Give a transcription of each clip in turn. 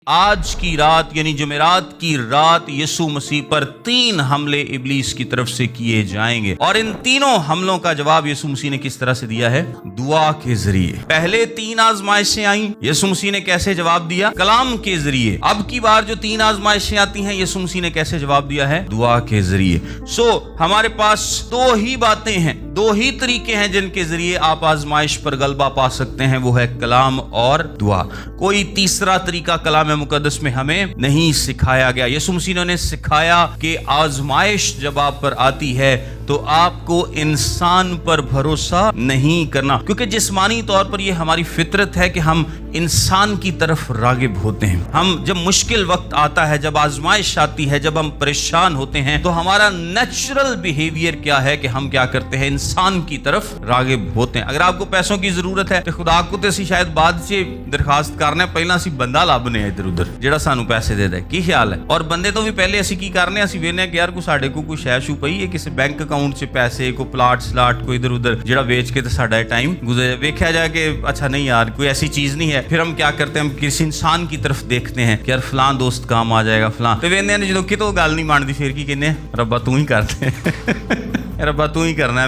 آج کی رات یعنی جمعرات کی رات یسوع مسیح پر 3 حملے ابلیس کی طرف سے کیے جائیں گے، اور ان تینوں حملوں کا جواب یسوع مسیح نے کس طرح سے دیا ہے؟ دعا کے ذریعے۔ پہلے 3 آزمائشیں آئیں، یسوع مسیح نے کیسے جواب دیا؟ کلام کے ذریعے۔ اب کی بار جو 3 آزمائشیں آتی ہیں، یسوع مسیح نے کیسے جواب دیا ہے؟ دعا کے ذریعے۔ ہمارے پاس 2 ہی باتیں ہیں، 2 ہی طریقے ہیں جن کے ذریعے آپ آزمائش پر غلبہ پا سکتے ہیں، وہ ہے کلام اور دعا۔ کوئی تیسرا طریقہ کلام مقدس میں ہمیں نہیں سکھایا گیا۔ یسوع مسیح نے سکھایا کہ آزمائش جب آپ پر آتی ہے تو آپ کو انسان پر بھروسہ نہیں کرنا، کیونکہ جسمانی طور پر یہ ہماری فطرت ہے کہ ہم انسان کی طرف راغب ہوتے ہیں۔ ہم جب مشکل وقت آتا ہے، جب آزمائش آتی ہے، جب ہم پریشان ہوتے ہیں، تو ہمارا نیچرل بیہیویئر کیا ہے کہ ہم کیا کرتے ہیں؟ انسان کی طرف راغب ہوتے ہیں۔ اگر آپ کو پیسوں کی ضرورت ہے تو خدا کو تو اسی شاید بعد سے درخواست کرنے پہلا سی بندہ لبنے ادھر ادھر جڑا سانو پیسے دے دے، کی خیال ہے؟ اور بندے تو بھی پہلے اسی کی کرنے، اسی وینے کہ یار کو ساڈے کو کوئی شے شو پئی ہے، کسی بینک اکاؤنٹ سے پیسے کو پلاٹ سلاٹ کو ادھر ادھر جڑا بیچ کے تو ساڈا ٹائم گزرے، ویکھیا جائے کہ اچھا نہیں یار کوئی ایسی چیز نہیں ہے۔ پھر ہم کیا کرتے ہیں؟ ہم کسی انسان کی طرف دیکھتے ہیں کہ یار فلاں دوست کام آ جائے گا، فلاں تو ویندے نے جدوں کتوں گل نہیں مانتی، پھر کی کہنے ربا تو ہی کرتے ربا تو ہی کرنا ہے،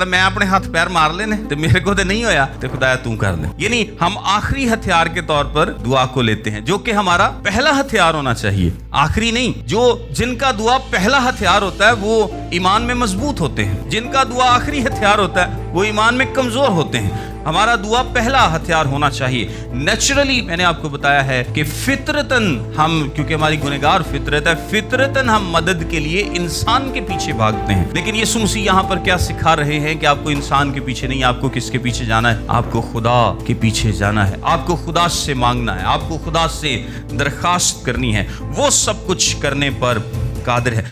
میں اپنے ہاتھ پیر مار لینے تو میرے کو تو نہیں ہویا تو خدایا تو کر دے۔ یعنی ہم آخری ہتھیار کے طور پر دعا کو لیتے ہیں، جو کہ ہمارا پہلا ہتھیار ہونا چاہیے، آخری نہیں۔ جن کا دعا پہلا ہتھیار ہوتا ہے وہ ایمان میں مضبوط ہوتے ہیں، جن کا دعا آخری ہتھیار ہوتا ہے وہ ایمان میں کمزور ہوتے ہیں۔ ہمارا دعا پہلا ہتھیار ہونا چاہیے۔ نیچرلی میں نے آپ کو بتایا ہے کہ فطرتاً ہم، کیونکہ ہماری گنہگار فطرت ہے، فطرتاً ہم مدد کے لیے انسان کے پیچھے بھاگتے ہیں۔ لیکن یسوع مسیح یہاں پر کیا سکھا رہے ہیں کہ آپ کو انسان کے پیچھے نہیں، آپ کو کس کے پیچھے جانا ہے؟ آپ کو خدا کے پیچھے جانا ہے، آپ کو خدا سے مانگنا ہے، آپ کو خدا سے درخواست کرنی ہے، وہ سب کچھ کرنے پر قادر ہے۔